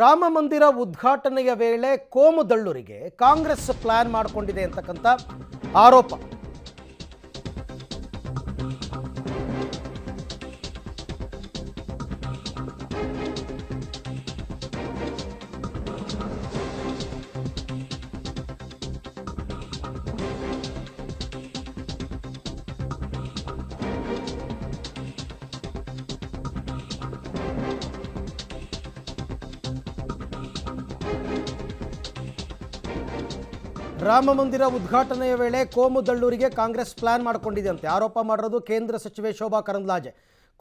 ರಾಮ ಮಂದಿರ ಉದ್ಘಾಟನೆಯ ವೇಳೆ ಕೋಮು ದಳ್ಳೂರಿಗೆ ಕಾಂಗ್ರೆಸ್ ಪ್ಲಾನ್ ಮಾಡಿಕೊಂಡಿದೆ ಅಂತಕ್ಕಂಥ ಆರೋಪ. ರಾಮ ಮಂದಿರ ಉದ್ಘಾಟನೆಯ ವೇಳೆ ಕೋಮು ದಳ್ಳೂರಿಗೆ ಕಾಂಗ್ರೆಸ್ ಪ್ಲಾನ್ ಮಾಡಿಕೊಂಡಿದೆಯಂತೆ. ಆರೋಪ ಮಾಡಿರೋದು ಕೇಂದ್ರ ಸಚಿವೆ ಶೋಭಾ ಕರಂದ್ಲಾಜೆ.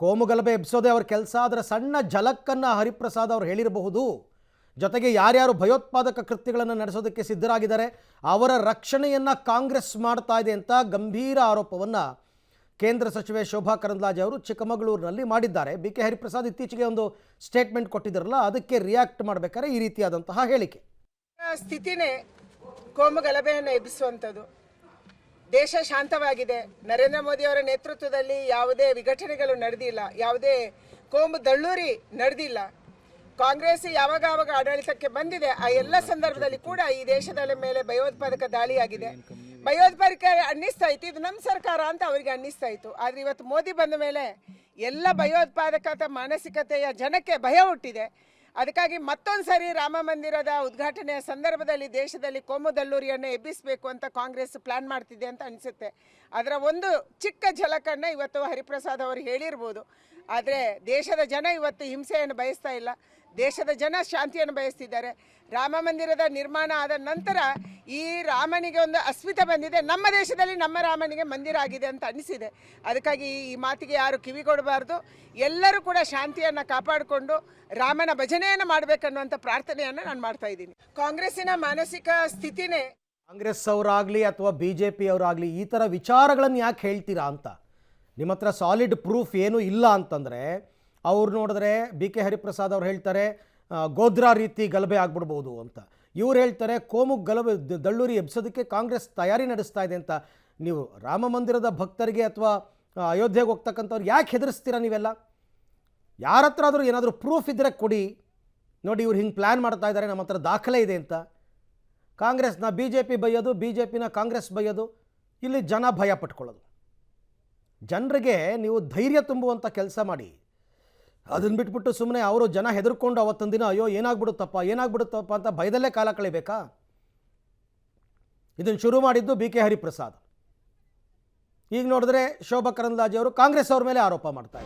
ಕೋಮು ಗಲಭೆ ಎಬ್ಸೋದೇ ಅವ್ರ ಕೆಲಸ. ಅದರ ಸಣ್ಣ ಝಲಕ್ಕನ್ನು ಹರಿಪ್ರಸಾದ್ ಅವರು ಹೇಳಿರಬಹುದು. ಜೊತೆಗೆ ಯಾರ್ಯಾರು ಭಯೋತ್ಪಾದಕ ಕೃತ್ಯಗಳನ್ನು ನಡೆಸೋದಕ್ಕೆ ಸಿದ್ಧರಾಗಿದ್ದಾರೆ ಅವರ ರಕ್ಷಣೆಯನ್ನು ಕಾಂಗ್ರೆಸ್ ಮಾಡ್ತಾ ಇದೆ ಅಂತ ಗಂಭೀರ ಆರೋಪವನ್ನು ಕೇಂದ್ರ ಸಚಿವೆ ಶೋಭಾ ಕರಂದ್ಲಾಜೆ ಅವರು ಚಿಕ್ಕಮಗಳೂರಿನಲ್ಲಿ ಮಾಡಿದ್ದಾರೆ. ಬಿ ಕೆ ಹರಿಪ್ರಸಾದ್ ಇತ್ತೀಚೆಗೆ ಒಂದು ಸ್ಟೇಟ್ಮೆಂಟ್ ಕೊಟ್ಟಿದ್ದಾರಲ್ಲ, ಅದಕ್ಕೆ ರಿಯಾಕ್ಟ್ ಮಾಡಬೇಕಾದ್ರೆ ಈ ರೀತಿಯಾದಂತಹ ಹೇಳಿಕೆ. ಸ್ಥಿತಿನೇ ಕೋಮು ಗಲಭೆಯನ್ನು ಎಬ್ಬಿಸುವಂಥದ್ದು. ದೇಶ ಶಾಂತವಾಗಿದೆ. ನರೇಂದ್ರ ಮೋದಿ ಅವರ ನೇತೃತ್ವದಲ್ಲಿ ಯಾವುದೇ ವಿಘಟನೆಗಳು ನಡೆದಿಲ್ಲ, ಯಾವುದೇ ಕೋಮು ದಳ್ಳೂರಿ ನಡೆದಿಲ್ಲ. ಕಾಂಗ್ರೆಸ್ ಯಾವಾಗ ಆಡಳಿತಕ್ಕೆ ಬಂದಿದೆ ಆ ಎಲ್ಲ ಸಂದರ್ಭದಲ್ಲಿ ಕೂಡ ಈ ದೇಶದ ಮೇಲೆ ಭಯೋತ್ಪಾದಕ ದಾಳಿಯಾಗಿದೆ. ಭಯೋತ್ಪಾದಕ ಅನ್ನಿಸ್ತಾ ಇತ್ತು ಇದು ನಮ್ಮ ಸರ್ಕಾರ ಅಂತ ಅವರಿಗೆ ಅನ್ನಿಸ್ತಾ ಇತ್ತು. ಆದರೆ ಇವತ್ತು ಮೋದಿ ಬಂದ ಮೇಲೆ ಎಲ್ಲ ಭಯೋತ್ಪಾದಕ ಮಾನಸಿಕತೆಯ ಜನಕ್ಕೆ ಭಯ ಹುಟ್ಟಿದೆ. ಅದಕ್ಕಾಗಿ ಮತ್ತೊಂದು ಸರಿ ರಾಮ ಮಂದಿರದ ಉದ್ಘಾಟನೆಯ ಸಂದರ್ಭದಲ್ಲಿ ದೇಶದಲ್ಲಿ ಕೋಮು ದಳ್ಳೂರಿಯನ್ನು ಎಬ್ಬಿಸಬೇಕು ಅಂತ ಕಾಂಗ್ರೆಸ್ ಪ್ಲಾನ್ ಮಾಡ್ತಿದೆ ಅಂತ ಅನಿಸುತ್ತೆ. ಅದರ ಒಂದು ಚಿಕ್ಕ ಝಲಕನ್ನು ಇವತ್ತು ಹರಿಪ್ರಸಾದ್ ಅವರು ಹೇಳಿರ್ಬೋದು. ಆದರೆ ದೇಶದ ಜನ ಇವತ್ತು ಹಿಂಸೆಯನ್ನು ಬಯಸ್ತಾ ಇಲ್ಲ, ದೇಶದ ಜನ ಶಾಂತಿಯನ್ನು ಬಯಸ್ತಿದ್ದಾರೆ. ರಾಮ ಮಂದಿರದ ನಿರ್ಮಾಣ ಆದ ನಂತರ ಈ ರಾಮನಿಗೆ ಒಂದು ಅಸ್ಮಿತೆ ಬಂದಿದೆ. ನಮ್ಮ ದೇಶದಲ್ಲಿ ನಮ್ಮ ರಾಮನಿಗೆ ಮಂದಿರ ಆಗಿದೆ ಅಂತ ಅನಿಸಿದೆ. ಅದಕ್ಕಾಗಿ ಈ ಮಾತಿಗೆ ಯಾರು ಕಿವಿಗೊಡಬಾರ್ದು. ಎಲ್ಲರೂ ಕೂಡ ಶಾಂತಿಯನ್ನು ಕಾಪಾಡಿಕೊಂಡು ರಾಮನ ಭಜನೆಯನ್ನು ಮಾಡಬೇಕನ್ನುವಂಥ ಪ್ರಾರ್ಥನೆಯನ್ನು ನಾನು ಮಾಡ್ತಾ ಇದ್ದೀನಿ. ಕಾಂಗ್ರೆಸ್ಸಿನ ಮಾನಸಿಕ ಸ್ಥಿತಿನೇ, ಕಾಂಗ್ರೆಸ್ ಅವರಾಗಲಿ ಅಥವಾ ಬಿ ಜೆ ಪಿ ಅವರಾಗಲಿ ಈ ಥರ ವಿಚಾರಗಳನ್ನು ಯಾಕೆ ಹೇಳ್ತೀರಾ ಅಂತ. ನಿಮ್ಮ ಹತ್ರ ಸಾಲಿಡ್ ಪ್ರೂಫ್ ಏನೂ ಇಲ್ಲ ಅಂತಂದರೆ ಅವ್ರು ನೋಡಿದ್ರೆ ಬಿ ಕೆ ಹರಿಪ್ರಸಾದ್ ಅವ್ರು ಹೇಳ್ತಾರೆ ಗೋಧ್ರಾ ರೀತಿ ಗಲಭೆ ಆಗ್ಬಿಡ್ಬೋದು ಅಂತ. ಇವ್ರು ಹೇಳ್ತಾರೆ ಕೋಮು ಗಲಭೆ ದಳ್ಳೂರಿ ಎಬ್ಸೋದಕ್ಕೆ ಕಾಂಗ್ರೆಸ್ ತಯಾರಿ ನಡೆಸ್ತಾ ಇದೆ ಅಂತ. ನೀವು ರಾಮ ಮಂದಿರದ ಭಕ್ತರಿಗೆ ಅಥವಾ ಅಯೋಧ್ಯೆಗೆ ಹೋಗ್ತಕ್ಕಂಥವ್ರು ಯಾಕೆ ಹೆದರಿಸ್ತೀರಾ ನೀವೆಲ್ಲ? ಯಾರ ಹತ್ರ ಆದರೂ ಏನಾದರೂ ಪ್ರೂಫ್ ಇದ್ದರೆ ಕೊಡಿ, ನೋಡಿ ಇವ್ರು ಹಿಂಗೆ ಪ್ಲ್ಯಾನ್ ಮಾಡ್ತಾ ಇದ್ದಾರೆ, ನಮ್ಮ ಹತ್ರ ದಾಖಲೆ ಇದೆ ಅಂತ. ಕಾಂಗ್ರೆಸ್ನ ಬಿ ಜೆ ಪಿ ಬೈಯೋದು, ಬಿ ಜೆ ಪಿನ ಕಾಂಗ್ರೆಸ್ ಬೈಯೋದು, ಇಲ್ಲಿ ಜನ ಭಯ ಪಟ್ಕೊಳ್ಳೋದು. ಜನರಿಗೆ ನೀವು ಧೈರ್ಯ ತುಂಬುವಂಥ ಕೆಲಸ ಮಾಡಿ. ಅದನ್ನು ಬಿಟ್ಬಿಟ್ಟು ಸುಮ್ಮನೆ ಅವರು ಜನ ಹೆದರ್ಕೊಂಡು ಅವತ್ತೊಂದು ದಿನ ಅಯ್ಯೋ ಏನಾಗ್ಬಿಡುತ್ತಪ್ಪ ಅಂತ ಭಯದಲ್ಲೇ ಕಾಲ ಕಳಿಬೇಕಾ? ಇದನ್ನು ಶುರು ಮಾಡಿದ್ದು ಬಿ ಕೆ ಹರಿಪ್ರಸಾದ್. ಈಗ ನೋಡಿದ್ರೆ ಶೋಭಾ ಕರಂದ್ಲಾಜೆ ಅವರು ಕಾಂಗ್ರೆಸ್ ಅವ್ರ ಮೇಲೆ ಆರೋಪ ಮಾಡ್ತಾರೆ.